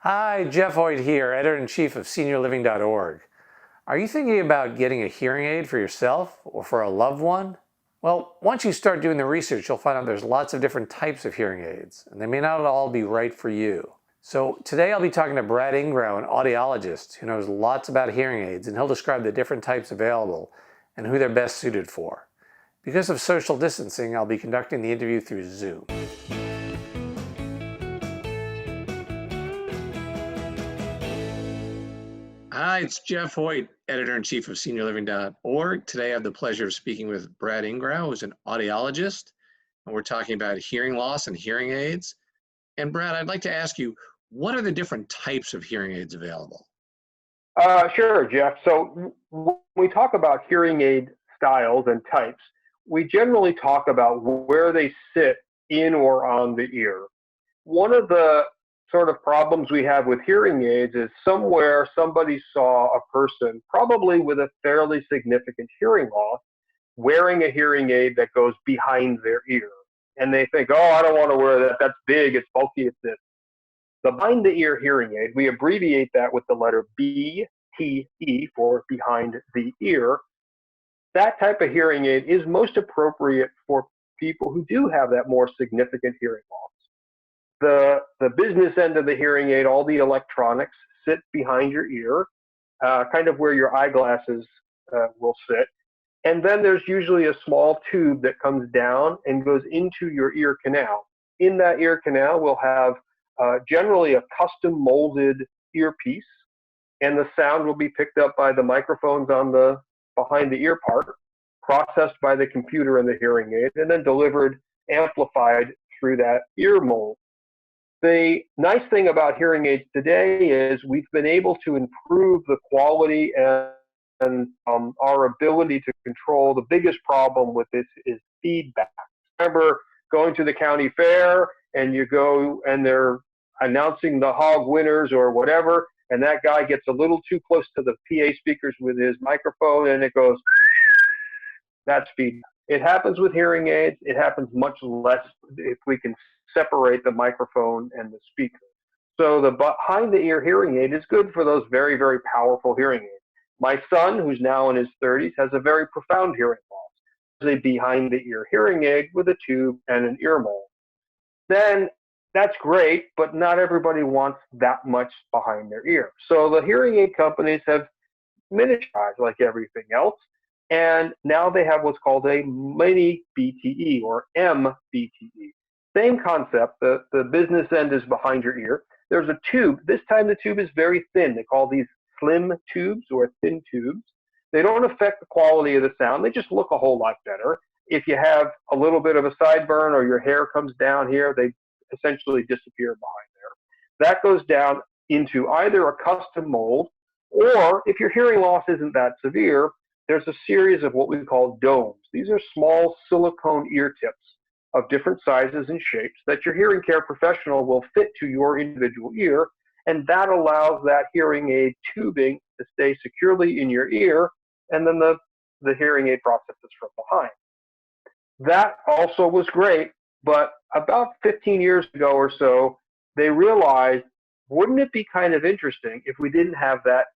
Hi, Jeff Hoyt here, Editor-in-Chief of SeniorLiving.Org. Are you thinking about getting a hearing aid for yourself or for a loved one? Well, once you start doing the research, you'll find out there's lots of different types of hearing aids, and they may not all be right for you. So today I'll be talking to Brad Ingrao, an audiologist who knows lots about hearing aids, and he'll describe the different types available and who they're best suited for. Because of social distancing, I'll be conducting the interview through Zoom. Hi, it's Jeff Hoyt, Editor-in-Chief of SeniorLiving.Org. Today I have the pleasure of speaking with Brad Ingrao, who's an audiologist, and we're talking about hearing loss and hearing aids. And Brad, I'd like to ask you, what are the different types of hearing aids available? Sure, Jeff. So when we talk about hearing aid styles and types, we generally talk about where they sit in or on the ear. One of the sort of problems we have with hearing aids is somewhere somebody saw a person, probably with a fairly significant hearing loss, wearing a hearing aid that goes behind their ear. And they think, oh, I don't want to wear that. That's big. It's bulky. It's this. The behind the ear hearing aid, we abbreviate that with the letter BTE for behind the ear. That type of hearing aid is most appropriate for people who do have that more significant hearing loss. The business end of the hearing aid, all the electronics sit behind your ear, kind of where your eyeglasses will sit. And then there's usually a small tube that comes down and goes into your ear canal. In that ear canal, we'll have generally a custom molded earpiece, and the sound will be picked up by the microphones on the behind the ear part, processed by the computer in the hearing aid, and then delivered, amplified through that ear mold. The nice thing about hearing aids today is we've been able to improve the quality and our ability to control. The biggest problem with this is feedback. Remember going to the county fair and you go and they're announcing the hog winners or whatever, and that guy gets a little too close to the PA speakers with his microphone and it goes, that's feedback. It happens with hearing aids. It happens much less if we can separate the microphone and the speaker. So the behind the ear hearing aid is good for those very, very powerful hearing aids. My son, who's now in his 30s, has a very profound hearing loss. A behind the ear hearing aid with a tube and an ear mold. Then that's great, but not everybody wants that much behind their ear. So the hearing aid companies have miniaturized like everything else. And now they have what's called a mini BTE or mBTE. Same concept. The business end is behind your ear. There's a tube. This time the tube is very thin. They call these slim tubes or thin tubes. They don't affect the quality of the sound. They just look a whole lot better. If you have a little bit of a sideburn or your hair comes down here, they essentially disappear behind there. That goes down into either a custom mold, or if your hearing loss isn't that severe, there's a series of what we call domes. These are small silicone ear tips of different sizes and shapes that your hearing care professional will fit to your individual ear, and that allows that hearing aid tubing to stay securely in your ear, and then the hearing aid processes from behind. That also was great, but about 15 years ago or so, they realized, wouldn't it be kind of interesting if we didn't have that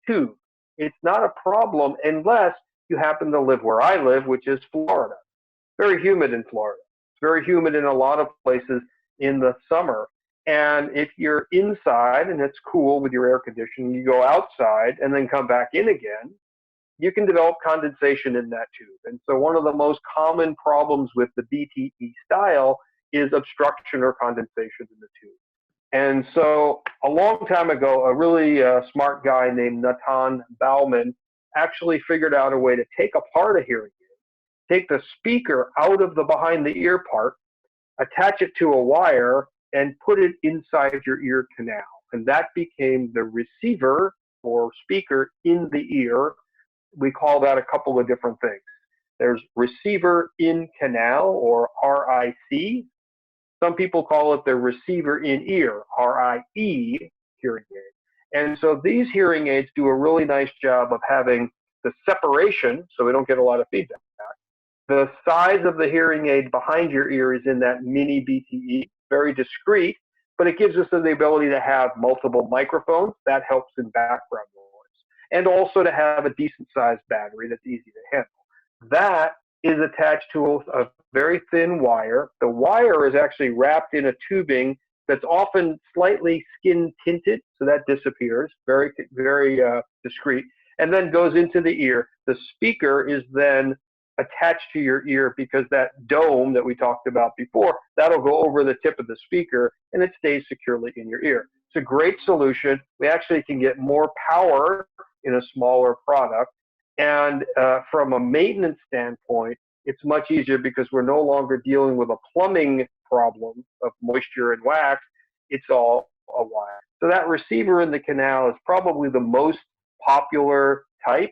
tube? It's not a problem unless you happen to live where I live, which is Florida. Very humid in Florida. It's very humid in a lot of places in the summer. And if you're inside and it's cool with your air conditioning, you go outside and then come back in again, you can develop condensation in that tube. And so one of the most common problems with the BTE style is obstruction or condensation in the tube. And so a long time ago, a really smart guy named Natan Bauman actually figured out a way to take apart a hearing aid, take the speaker out of the behind the ear part, attach it to a wire, and put it inside your ear canal. And that became the receiver or speaker in the ear. We call that a couple of different things. There's receiver-in-canal or RIC. Some people call it the receiver-in-ear, RIE, hearing aid. And so these hearing aids do a really nice job of having the separation, so we don't get a lot of feedback. The size of the hearing aid behind your ear is in that mini BTE, very discreet, but it gives us the ability to have multiple microphones. That helps in background noise. And also to have a decent sized battery that's easy to handle. That is attached to a very thin wire. The wire is actually wrapped in a tubing that's often slightly skin tinted, so that disappears, very, very discreet, and then goes into the ear. The speaker is then attached to your ear because that dome that we talked about before, that'll go over the tip of the speaker and it stays securely in your ear. It's a great solution. We actually can get more power in a smaller product. And from a maintenance standpoint, it's much easier because we're no longer dealing with a plumbing problem of moisture and wax. It's all a wire. So that receiver in the canal is probably the most popular type.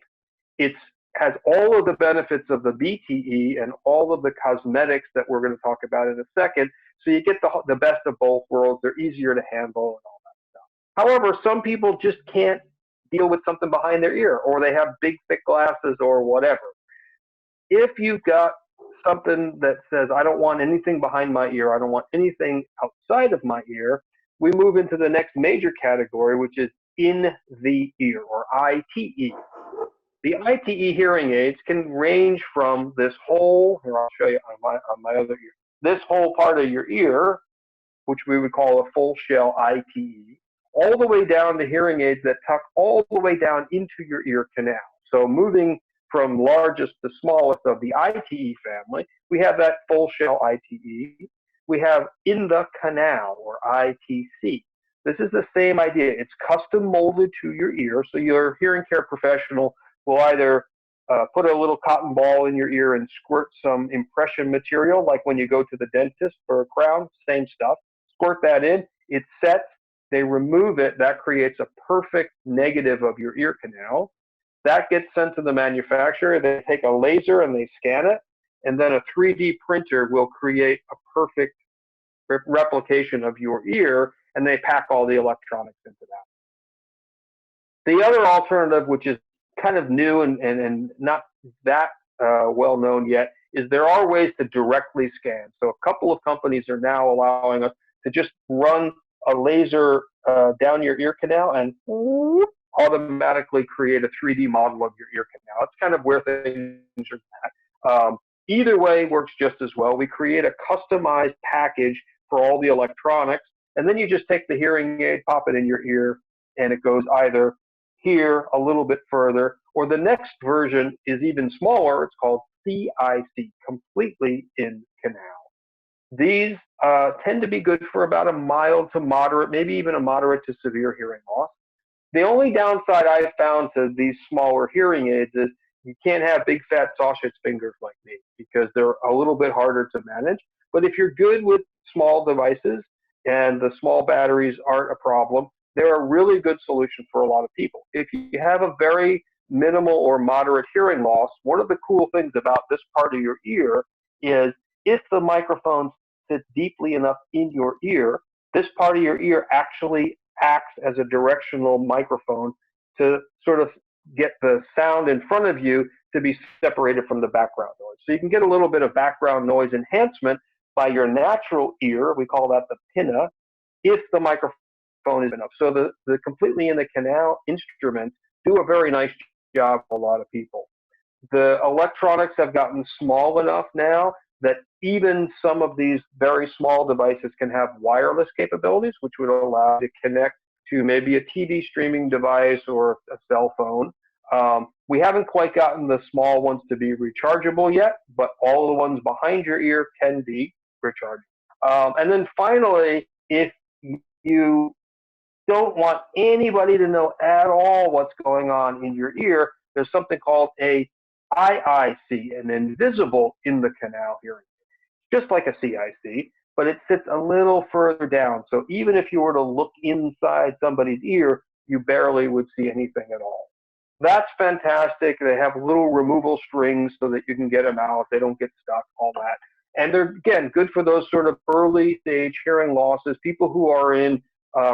It has all of the benefits of the BTE and all of the cosmetics that we're going to talk about in a second. So you get the best of both worlds. They're easier to handle and all that stuff. However, some people just can't deal with something behind their ear, or they have big, thick glasses or whatever. If you've got something that says, I don't want anything behind my ear, I don't want anything outside of my ear, we move into the next major category, which is in the ear, or ITE. The ITE hearing aids can range from this whole, here I'll show you on my other ear, this whole part of your ear, which we would call a full shell ITE, all the way down to hearing aids that tuck all the way down into your ear canal. So moving from largest to smallest of the ITE family, we have that full shell ITE. We have in the canal, or ITC. This is the same idea. It's custom molded to your ear, so your hearing care professional will either put a little cotton ball in your ear and squirt some impression material, like when you go to the dentist for a crown, same stuff. Squirt that in, it sets, they remove it, that creates a perfect negative of your ear canal. That gets sent to the manufacturer, they take a laser and they scan it, and then a 3D printer will create a perfect replication of your ear, and they pack all the electronics into that. The other alternative, which is kind of new and not that well known yet, is there are ways to directly scan. So a couple of companies are now allowing us to just run a laser down your ear canal and automatically create a 3D model of your ear canal. It's kind of where things are at. Either way works just as well. We create a customized package for all the electronics, and then you just take the hearing aid, pop it in your ear, and it goes either here a little bit further, or the next version is even smaller. It's called CIC, completely in canal. These tend to be good for about a mild to moderate, maybe even a moderate to severe hearing loss. The only downside I've found to these smaller hearing aids is you can't have big fat sausage fingers like me because they're a little bit harder to manage. But if you're good with small devices and the small batteries aren't a problem, they're a really good solution for a lot of people. If you have a very minimal or moderate hearing loss, one of the cool things about this part of your ear is if the microphone sits deeply enough in your ear, this part of your ear actually acts as a directional microphone to sort of get the sound in front of you to be separated from the background noise. So you can get a little bit of background noise enhancement by your natural ear, we call that the pinna, if the microphone is enough. So the completely in the canal instruments do a very nice job for a lot of people. The electronics have gotten small enough now that even some of these very small devices can have wireless capabilities, which would allow you to connect to maybe a TV streaming device or a cell phone. We haven't quite gotten the small ones to be rechargeable yet, but all the ones behind your ear can be rechargeable. And then finally, if you don't want anybody to know at all what's going on in your ear, there's something called a IIC, an invisible-in-the-canal hearing, just like a CIC, but it sits a little further down. So even if you were to look inside somebody's ear, you barely would see anything at all. That's fantastic. They have little removal strings so that you can get them out. They don't get stuck, all that. And they're, again, good for those sort of early stage hearing losses, people who are in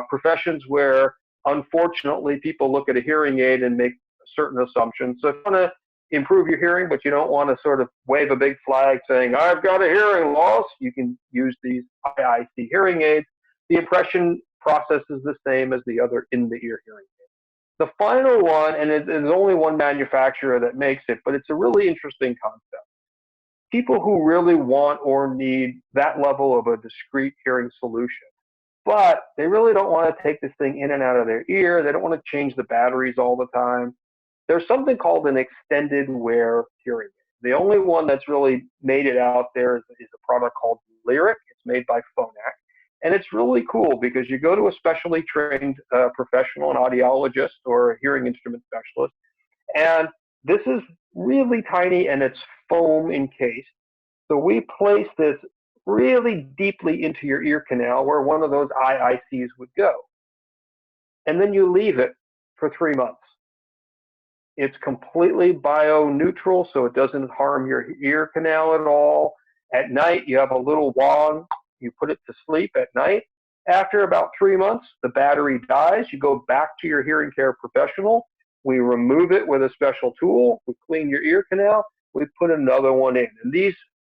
professions where, unfortunately, people look at a hearing aid and make certain assumptions. So if you want to improve your hearing, but you don't want to sort of wave a big flag saying, I've got a hearing loss, you can use these IIC hearing aids. The impression process is the same as the other in-the-ear hearing aid. The final one, and there's only one manufacturer that makes it, but it's a really interesting concept. People who really want or need that level of a discrete hearing solution, but they really don't want to take this thing in and out of their ear. They don't want to change the batteries all the time. There's something called an extended wear hearing aid. The only one that's really made it out there is a product called Lyric. It's made by Phonak. And it's really cool because you go to a specially trained professional, an audiologist or a hearing instrument specialist, and this is really tiny and it's foam encased. So we place this really deeply into your ear canal where one of those IICs would go. And then you leave it for 3 months. It's completely bio-neutral, so it doesn't harm your ear canal at all. At night, you have a little wand. You put it to sleep at night. After about 3 months, the battery dies. You go back to your hearing care professional. We remove it with a special tool. We clean your ear canal. We put another one in. And these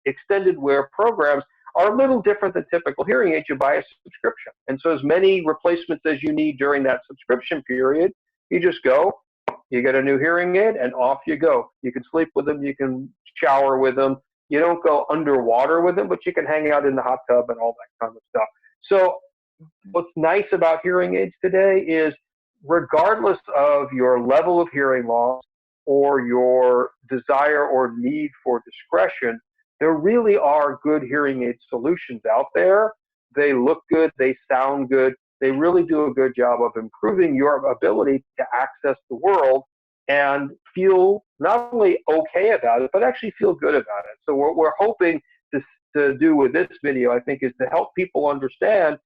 extended wear programs are a little different than typical hearing aids. You buy a subscription. And so as many replacements as you need during that subscription period, you just go, you get a new hearing aid, and off you go. You can sleep with them. You can shower with them. You don't go underwater with them, but you can hang out in the hot tub and all that kind of stuff. So what's nice about hearing aids today is regardless of your level of hearing loss or your desire or need for discretion, there really are good hearing aid solutions out there. They look good. They sound good. They really do a good job of improving your ability to access the world and feel not only okay about it, but actually feel good about it. So what we're hoping to do with this video, I think, is to help people understand,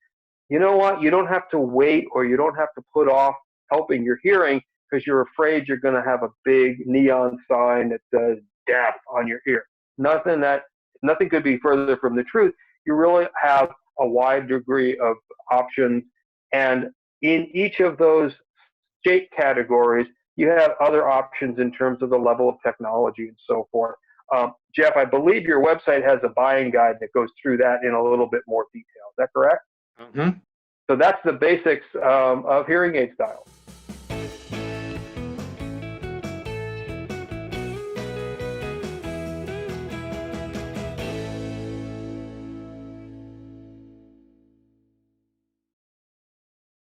you know what, you don't have to wait or you don't have to put off helping your hearing because you're afraid you're going to have a big neon sign that says deaf on your ear. Nothing could be further from the truth. You really have a wide degree of options, and in each of those shape categories, you have other options in terms of the level of technology and so forth. Jeff, I believe your website has a buying guide that goes through that in a little bit more detail. Is that correct? Mm-hmm. So that's the basics of hearing aid styles.